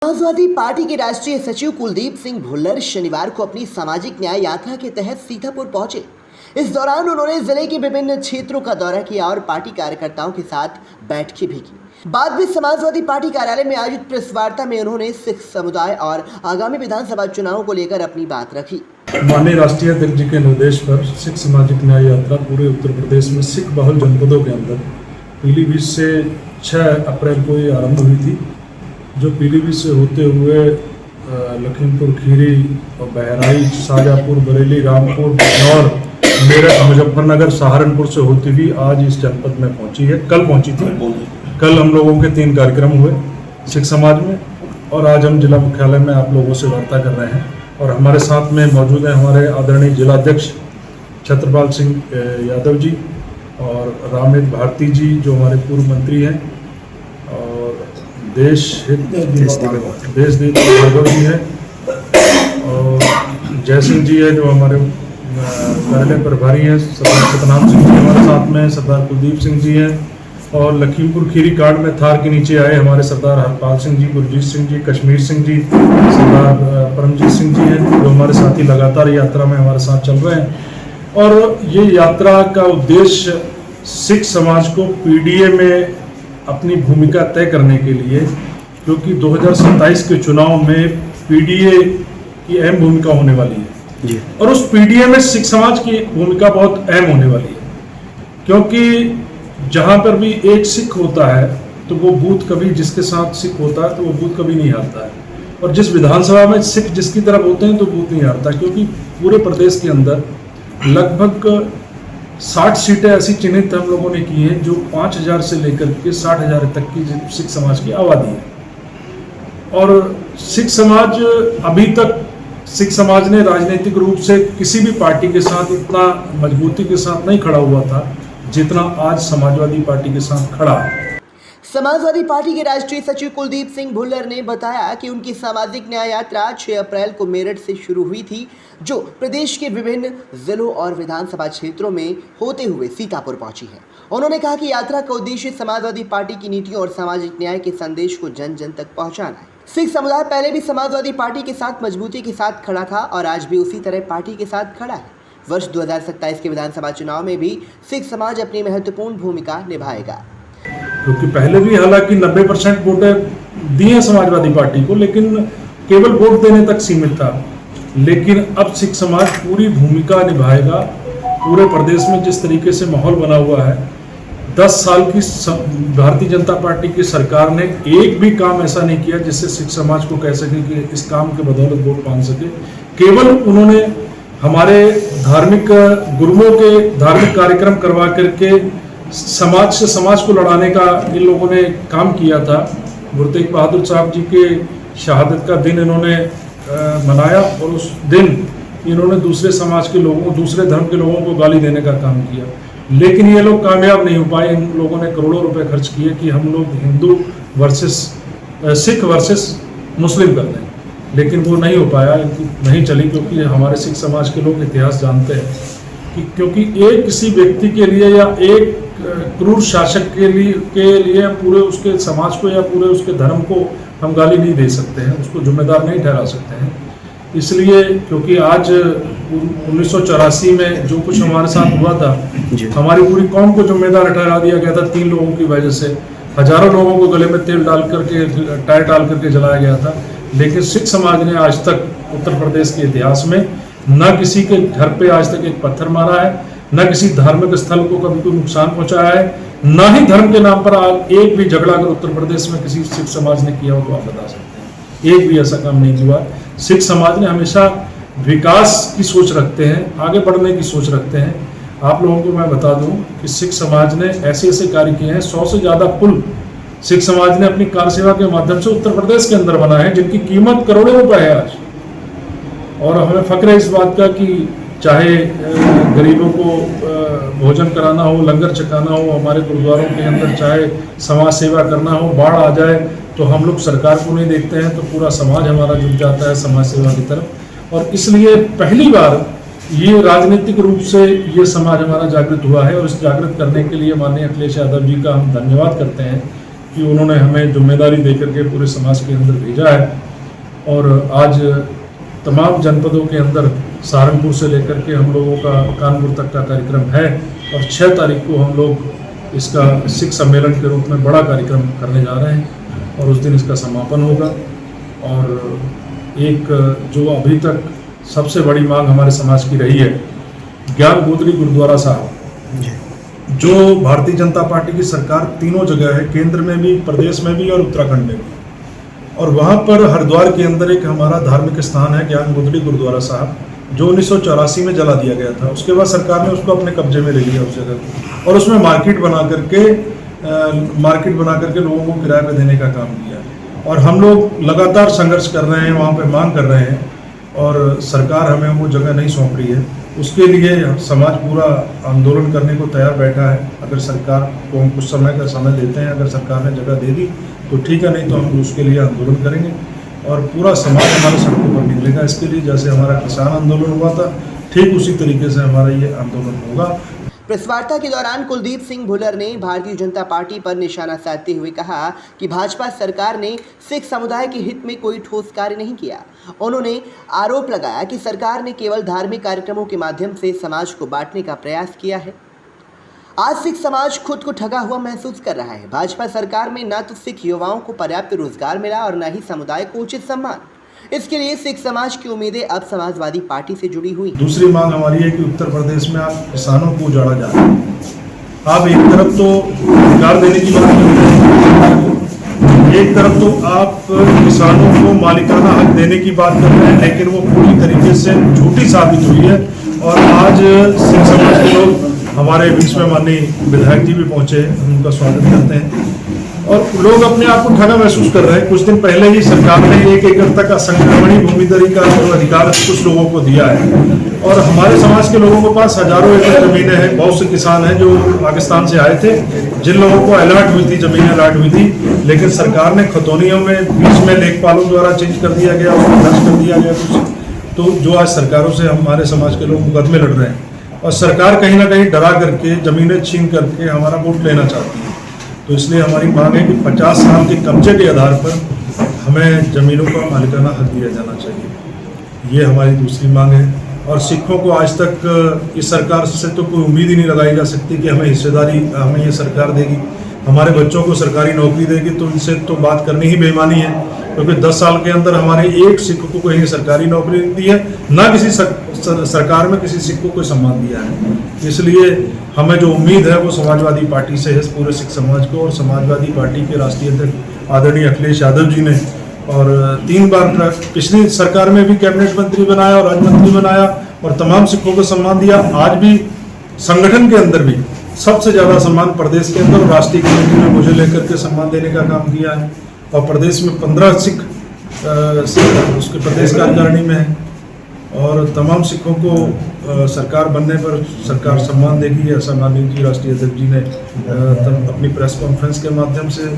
Samajwadi party के राष्ट्रीय सचिव कुलदीप सिंह भुल्लर शनिवार को अपनी सामाजिक न्याय यात्रा के तहत सीतापुर पहुंचे। इस दौरान उन्होंने जिले के विभिन्न क्षेत्रों का दौरा किया और पार्टी कार्यकर्ताओं के साथ बैठकें भी की। बाद में समाजवादी पार्टी कार्यालय में आयोजित प्रेस वार्ता में उन्होंने सिख समुदाय और आगामी विधानसभा चुनाव को लेकर अपनी बात रखी। माननीय राष्ट्रीय अध्यक्ष जी के निर्देश पर सिख सामाजिक न्याय यात्रा पूरे उत्तर प्रदेश में सिख बहुल जनपदों के अंदर पीलीभीत से 6 अप्रैल को ये आरंभ हुई थी, जो पीलीभीत से होते हुए लखीमपुर खीरी और बहराइच, शाजापुर, बरेली, रामपुर, बिजनौर, मेरठ, मुजफ्फरनगर, सहारनपुर से होती हुई आज इस जनपद में पहुंची है। कल पहुंची थी। कल हम लोगों के 3 कार्यक्रम हुए सिख समाज में और आज हम जिला मुख्यालय में आप लोगों से वार्ता कर रहे हैं। और हमारे साथ में मौजूद हैं हमारे आदरणीय जिलाध्यक्ष छत्रपाल सिंह यादव जी और रामहित भारती जी जो हमारे पूर्व मंत्री हैं, और देशदीप भार्गव जी हैं, और जय सिंह जी है जो हमारे कार्यालय प्रभारी हैं, सरदार सतनाम सिंह जी हमारे साथ में, सरदार कुलदीप सिंह जी हैं, और लखीमपुर खीरी कांड में थार के नीचे आए हमारे सरदार हरपाल सिंह जी, गुरजीत सिंह जी, कश्मीर सिंह जी, सरदार परमजीत सिंह जी हैं जो हमारे साथी लगातार यात्रा में हमारे साथ चल रहे हैं। और ये यात्रा का उद्देश्य सिख समाज को पीडीए में अपनी भूमिका तय करने के लिए, क्योंकि 2027 के चुनाव में पीडीए की अहम भूमिका होने वाली है जी। और उस पीडीए में सिख समाज की भूमिका बहुत अहम होने वाली है, क्योंकि जहां पर भी एक सिख होता है तो वो बूथ कभी, जिसके साथ सिख होता है तो वो बूथ कभी नहीं हारता है, और जिस विधानसभा में सिख जिसकी तरफ होते हैं तो बूथ नहीं हारता, क्योंकि पूरे प्रदेश के अंदर लगभग 60 सीटें ऐसी चिन्हित हम लोगों ने की हैं जो 5000 से लेकर के 60,000 तक की सिख समाज की आबादी है। और सिख समाज अभी तक, सिख समाज ने राजनीतिक रूप से किसी भी पार्टी के साथ इतना मजबूती के साथ नहीं खड़ा हुआ था जितना आज समाजवादी पार्टी के साथ खड़ा है। समाजवादी पार्टी के राष्ट्रीय सचिव कुलदीप सिंह भुल्लर ने बताया कि उनकी सामाजिक न्याय यात्रा 6 अप्रैल को मेरठ से शुरू हुई थी, जो प्रदेश के विभिन्न जिलों और विधानसभा क्षेत्रों में होते हुए सीतापुर पहुंची है। उन्होंने कहा कि यात्रा का उद्देश्य समाजवादी पार्टी की नीतियों और सामाजिक न्याय के संदेश को जन जन तक पहुंचाना है। सिख समुदाय पहले भी समाजवादी पार्टी के साथ मजबूती के साथ खड़ा था और आज भी उसी तरह पार्टी के साथ खड़ा है। वर्ष 2027 के विधानसभा चुनाव में भी सिख समाज अपनी महत्वपूर्ण भूमिका निभाएगा, क्योंकि पहले भी हालांकि 90% वोटें दिए समाजवादी पार्टी को, लेकिन केवल वोट देने तक सीमित था। लेकिन अब सिख समाज पूरी भूमिका निभाएगा। पूरे प्रदेश में जिस तरीके से माहौल बना हुआ है, 10 साल की भारतीय जनता पार्टी की सरकार ने एक भी काम ऐसा नहीं किया जिससे सिख समाज को कह सके कि इस काम के बदौलत वोट पान सके। केवल उन्होंने हमारे धार्मिक गुरुओं के धार्मिक कार्यक्रम करवा करके समाज से समाज को लड़ाने का इन लोगों ने काम किया था। गुरु तेग बहादुर साहब जी के शहादत का दिन इन्होंने मनाया और उस दिन इन्होंने दूसरे समाज के लोगों, दूसरे धर्म के लोगों को गाली देने का काम किया, लेकिन ये लोग कामयाब नहीं हो पाए। इन लोगों ने करोड़ों रुपए खर्च किए कि हम लोग हिंदू वर्सेस सिख वर्सेस मुस्लिम कर दें, लेकिन वो नहीं हो पाया, नहीं चली, क्योंकि हमारे सिख समाज के लोग इतिहास जानते हैं कि क्योंकि एक किसी व्यक्ति के लिए या एक क्रूर शासक के लिए पूरे उसके समाज को या पूरे उसके धर्म को हम गाली नहीं दे सकते हैं, उसको जिम्मेदार नहीं ठहरा सकते हैं। इसलिए क्योंकि आज 1984 में जो कुछ हमारे साथ हुआ था, हमारी पूरी कौम को जिम्मेदार ठहरा दिया गया था 3 लोगों की वजह से। हजारों लोगों को गले में तेल डाल करके, टायर डाल करके जलाया गया था, लेकिन सिख समाज ने आज तक उत्तर प्रदेश के इतिहास में न किसी के घर पे आज तक एक पत्थर मारा है, न किसी धार्मिक स्थल को कभी कोई नुकसान पहुंचाया है, न ही धर्म के नाम पर आज एक भी झगड़ा अगर उत्तर प्रदेश में किसी सिख समाज ने किया हो तो आप बता सकते हैं। एक भी ऐसा काम नहीं हुआ। सिख समाज ने हमेशा विकास की सोच रखते हैं, आगे बढ़ने की सोच रखते हैं। आप लोगों को मैं बता दूं कि सिख समाज ने ऐसे ऐसे कार्य किए हैं, 100 से ज़्यादा पुल सिख समाज ने अपनी कार्य सेवा के माध्यम से उत्तर प्रदेश के अंदर बनाए हैं, जिनकी कीमत करोड़ों रुपए है आज। और हमें फक्र है इस बात का कि चाहे गरीबों को भोजन कराना हो, लंगर छकाना हो हमारे गुरुद्वारों के अंदर, चाहे समाज सेवा करना हो, बाढ़ आ जाए तो हम लोग सरकार को नहीं देखते हैं, तो पूरा समाज हमारा जुट जाता है समाज सेवा की तरफ। और इसलिए पहली बार ये राजनीतिक रूप से ये समाज हमारा जागृत हुआ है, और इस जागृत करने के लिए माननीय अखिलेश यादव जी का हम धन्यवाद करते हैं कि उन्होंने हमें जिम्मेदारी देकर के पूरे समाज के अंदर भेजा है। और आज तमाम जनपदों के अंदर सहारनपुर से लेकर के हम लोगों का कानपुर तक का कार्यक्रम है और 6 तारीख को हम लोग इसका सिख सम्मेलन के रूप में बड़ा कार्यक्रम करने जा रहे हैं और उस दिन इसका समापन होगा। और एक जो अभी तक सबसे बड़ी मांग हमारे समाज की रही है, ज्ञान गोदड़ी गुरुद्वारा साहब, जो भारतीय जनता पार्टी की सरकार तीनों जगह है, केंद्र में भी, प्रदेश में भी और उत्तराखंड में भी, और वहाँ पर हरिद्वार के अंदर एक हमारा धार्मिक स्थान है ज्ञान गोदड़ी गुरुद्वारा साहब, जो 1984 में जला दिया गया था। उसके बाद सरकार ने उसको अपने कब्जे में ले लिया उस जगह को, और उसमें मार्केट बना करके लोगों को किराए पे देने का काम किया। और हम लोग लगातार संघर्ष कर रहे हैं, वहाँ पे मांग कर रहे हैं और सरकार हमें वो जगह नहीं सौंप रही है। उसके लिए समाज पूरा आंदोलन करने को तैयार बैठा है। अगर सरकार को हम कुछ समय का समय देते हैं, अगर सरकार ने जगह दे दी तो ठीक है, नहीं तो हम उसके लिए आंदोलन करेंगे और पूरा समाज हमारे सड़कों पर निकलेगा इसके लिए। जैसे हमारा किसान आंदोलन हुआ था, ठीक उसी तरीके से हमारा ये आंदोलन होगा। प्रेस वार्ता के दौरान कुलदीप सिंह भुल्लर ने भारतीय जनता पार्टी पर निशाना साधते हुए कहा कि भाजपा सरकार ने सिख समुदाय के हित में कोई ठोस कार्य नहीं किया। उन्होंने आरोप लगाया कि सरकार ने केवल धार्मिक कार्यक्रमों के माध्यम से समाज को बांटने का प्रयास किया है। आज सिख समाज खुद को ठगा हुआ महसूस कर रहा है। भाजपा सरकार में न तो सिख युवाओं को पर्याप्त रोजगार मिला और न ही समुदाय को उचित सम्मान। इसके लिए सिख समाज की उम्मीदें अब समाजवादी पार्टी से जुड़ी हुई। दूसरी मांग हमारी है कि उत्तर प्रदेश में आप किसानों को उजाड़ा जा रहा है। आप एक तरफ तो रोजगार देने की बात करते हैं, एक तरफ तो आप किसानों को मालिकाना हक देने की बात कर रहे हैं, लेकिन वो पूरी तरीके से झूठी साबित हुई है। और आज सिख समाज के लोग हमारे बीच में माननीय विधायक जी भी पहुंचे हैं, हम उनका स्वागत करते हैं। और लोग अपने आप को ठगा महसूस कर रहे हैं। कुछ दिन पहले ही सरकार ने 1 एकड़ तक असंक्रमणी भूमिदरी का अधिकार कुछ लोगों को दिया है और हमारे समाज के लोगों के पास हजारों एकड़ जमीनें हैं। बहुत से किसान हैं जो पाकिस्तान से आए थे, जिन लोगों को अलॉट हुई थी, जमीनें अलॉट हुई थी, लेकिन सरकार ने खतौनियों में बीच में लेखपालों द्वारा चेंज कर दिया गया, उसको दर्ज कर दिया गया कुछ। तो जो आज सरकारों से हमारे समाज के लोग मुकदमे लड़ रहे हैं और सरकार कहीं ना कहीं डरा करके जमीनें छीन करके हमारा वोट लेना चाहती है। तो इसलिए हमारी मांग है कि 50 साल के कब्जे के आधार पर हमें ज़मीनों का मालिकाना हक दिया जाना चाहिए। ये हमारी दूसरी मांग है। और सिखों को आज तक इस सरकार से तो कोई उम्मीद ही नहीं लगाई जा सकती कि हमें हिस्सेदारी हमें ये सरकार देगी, हमारे बच्चों को सरकारी नौकरी देगी। तो इनसे तो बात करनी ही बेईमानी है, क्योंकि 10 साल के अंदर हमारे एक सिख को कहीं सरकारी नौकरी नहीं दी है, ना किसी सरकार में किसी सिख को कोई सम्मान दिया है। इसलिए हमें जो उम्मीद है वो समाजवादी पार्टी से है, पूरे सिख समाज को। और समाजवादी पार्टी के राष्ट्रीय अध्यक्ष आदरणीय अखिलेश यादव जी ने और 3 बार पिछली सरकार में भी कैबिनेट मंत्री बनाया और राज्य मंत्री बनाया और तमाम सिखों को सम्मान दिया। आज भी संगठन के अंदर भी सबसे ज़्यादा सम्मान प्रदेश के अंदर राष्ट्रीय कमेटी में मुझे लेकर के सम्मान देने का काम किया है। और प्रदेश में 15 सिख उसके प्रदेश कार्यकारिणी में है और तमाम सिखों को सरकार बनने पर सरकार सम्मान देगी, ऐसा माननीय जी राष्ट्रीय अध्यक्ष जी ने अपनी प्रेस कॉन्फ्रेंस के माध्यम से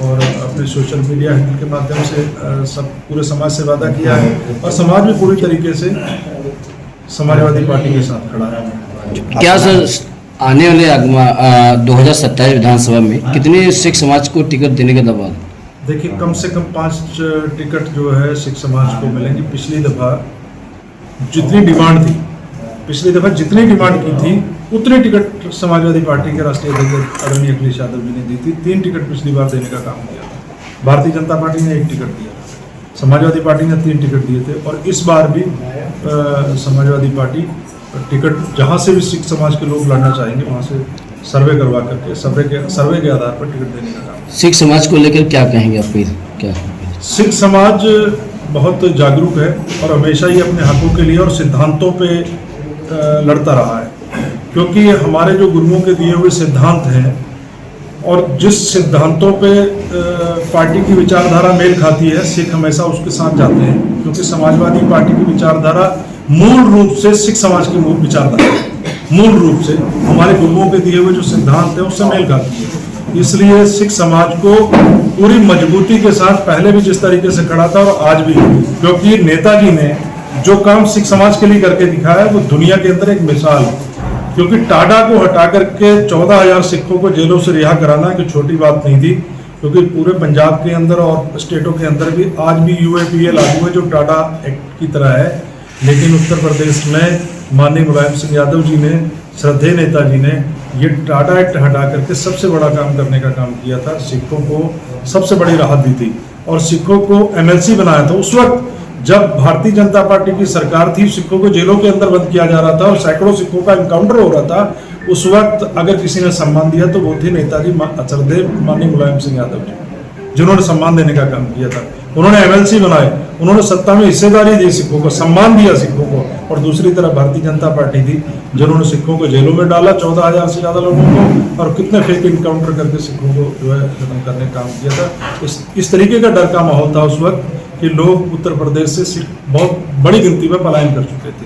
और अपने सोशल मीडिया हैंडल के माध्यम से सब पूरे समाज से वादा किया है। और समाज भी पूरी तरीके से समाजवादी पार्टी के साथ खड़ा है। क्या सर आने वाले 2027 विधानसभा में कितने सिख समाज को टिकट देने का दबाव? देखिए, कम से कम 5 टिकट जो है सिख समाज को मिलेंगे। पिछली दफ़ा जितनी डिमांड थी, पिछली दफ़ा जितनी डिमांड की थी उतने टिकट समाजवादी पार्टी के राष्ट्रीय अध्यक्ष आदरणीय अखिलेश यादव जी ने दी थी। 3 टिकट पिछली बार देने का काम किया था। भारतीय जनता पार्टी ने 1 टिकट दिया था, समाजवादी पार्टी ने 3 टिकट दिए थे। और इस बार भी समाजवादी पार्टी टिकट जहाँ से भी सिख समाज के लोग लड़ना चाहेंगे वहाँ से सर्वे करवा करके सर्वे के आधार पर टिकट देने का काम। सिख समाज को लेकर क्या कहेंगे अपील? क्या सिख समाज बहुत जागरूक है और हमेशा ही अपने हकों के लिए और सिद्धांतों पे लड़ता रहा है, क्योंकि हमारे जो गुरुओं के दिए हुए सिद्धांत हैं और जिस सिद्धांतों पे पार्टी की विचारधारा मेल खाती है, सिख हमेशा उसके साथ जाते हैं। क्योंकि समाजवादी पार्टी की विचारधारा मूल रूप से सिख समाज की मूल विचारधारा मूल रूप से हमारे गुरुओं के दिए हुए जो सिद्धांत है उससे मेल खाती है। इसलिए सिख समाज को पूरी मजबूती के साथ पहले भी जिस तरीके से खड़ा था और आज भी, क्योंकि नेताजी ने जो काम सिख समाज के लिए करके दिखाया वो दुनिया के अंदर एक मिसाल है। क्योंकि टाडा को हटा करके 14,000 सिखों को जेलों से रिहा कराना कोई छोटी बात नहीं थी। क्योंकि पूरे पंजाब के अंदर और स्टेटों के अंदर भी आज भी यूएपीए लागू है जो टाटा एक्ट की तरह है, लेकिन उत्तर प्रदेश में माननीय मुलायम सिंह यादव जी ने, श्रद्धेय नेताजी ने ये टाटा एक्ट हटा करके सबसे बड़ा काम करने का काम किया था, सिखों को सबसे बड़ी राहत दी थी और सिखों को एमएलसी बनाया था। उस वक्त जब भारतीय जनता पार्टी की सरकार थी, सिखों को जेलों के अंदर बंद किया जा रहा था और सैकड़ों सिखों का इनकाउंटर हो रहा था, उस वक्त अगर किसी ने सम्मान दिया तो वो थे नेताजी श्रद्धेय माननीय मुलायम सिंह यादव जी, जिन्होंने सम्मान देने का काम किया था। उन्होंने एमएलसी बनाए, उन्होंने सत्ता में हिस्सेदारी दी सिखों को, सम्मान दिया सिखों को, और दूसरी तरफ भारतीय जनता पार्टी थी जिन्होंने सिखों को जेलों में डाला, 14,000 से ज़्यादा लोगों को, और कितने फेक इनकाउंटर करके सिखों को जो है खत्म करने का काम किया था। इस तरीके का डर का माहौल था उस वक्त कि लोग उत्तर प्रदेश से सिख बहुत बड़ी गिनती में पलायन कर चुके थे,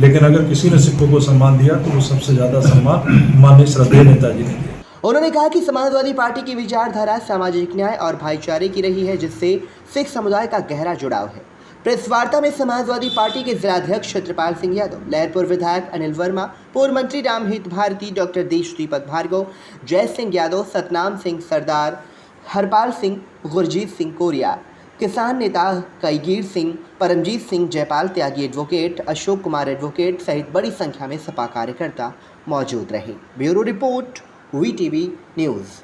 लेकिन अगर किसी ने सिखों को सम्मान दिया तो वो सबसे ज़्यादा सम्मान माननीय श्रद्धेय नेताजी ने दिया। उन्होंने कहा कि समाजवादी पार्टी की विचारधारा सामाजिक न्याय और भाईचारे की रही है, जिससे सिख समुदाय का गहरा जुड़ाव है। प्रेस वार्ता में समाजवादी पार्टी के जिलाध्यक्ष छत्रपाल सिंह यादव, लहरपुर विधायक अनिल वर्मा, पूर्व मंत्री रामहित भारती, डॉक्टर देश दीपक भार्गव, जय सिंह यादव, सतनाम सिंह सरदार, हरपाल सिंह, गुरजीत सिंह कोरिया, किसान नेता कईगीर सिंह, परमजीत सिंह, जयपाल त्यागी एडवोकेट, अशोक कुमार एडवोकेट सहित बड़ी संख्या में सपा कार्यकर्ता मौजूद रहे। Bureau report, VTV news.